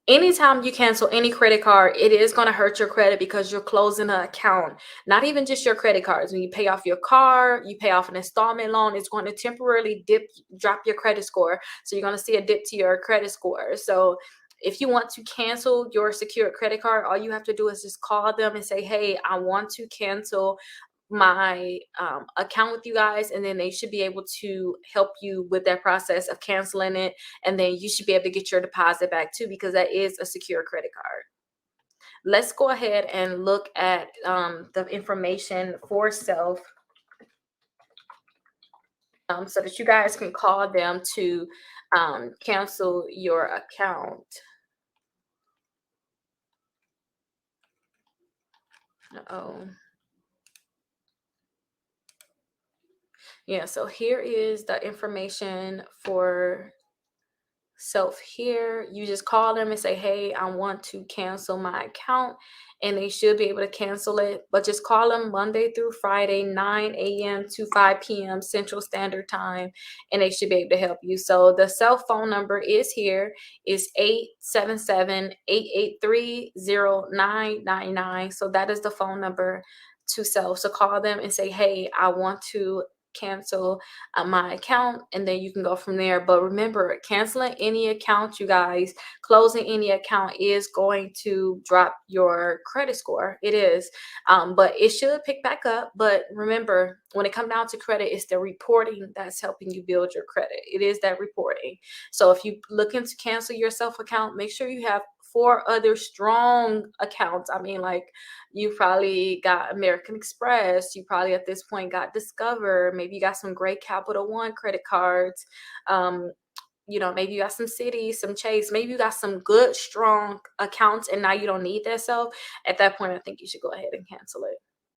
Anytime you cancel any credit card, it is going to hurt your credit because you're closing an account. Not even just your credit cards. When you pay off your car, you pay off an installment loan, it's going to temporarily drop your credit score. So you're going to see a dip to your credit score. So if you want to cancel your secured credit card, all you have to do is just call them and say, hey, I want to cancel my account with you guys, and then they should be able to help you with that process of canceling it, and then you should be able to get your deposit back too, because that is a secure credit card. Let's go ahead and look at the information for self, so that you guys can call them to cancel your account. Oh, yeah, so here is the information for self here. You just call them and say, hey, I want to cancel my account, and they should be able to cancel it. But just call them Monday through Friday, 9 a.m. to 5 p.m. Central Standard Time, and they should be able to help you. So the cell phone number is here, is 877-883-0999. So that is the phone number to self. So call them and say, hey, I want to cancel my account, and then you can go from there. But remember, canceling any account, you guys, closing any account is going to drop your credit score. It is, but it should pick back up. But remember, when it comes down to credit, it's the reporting that's helping you build your credit. It is that reporting. So if you looking to cancel your self account, make sure you have four other strong accounts. I mean, like, you probably got American Express. You probably at this point got Discover. Maybe you got some great Capital One credit cards. Um, maybe you got some Citi, some Chase. Maybe you got some good, strong accounts, and now you don't need that. So at that point, I think you should go ahead and cancel it.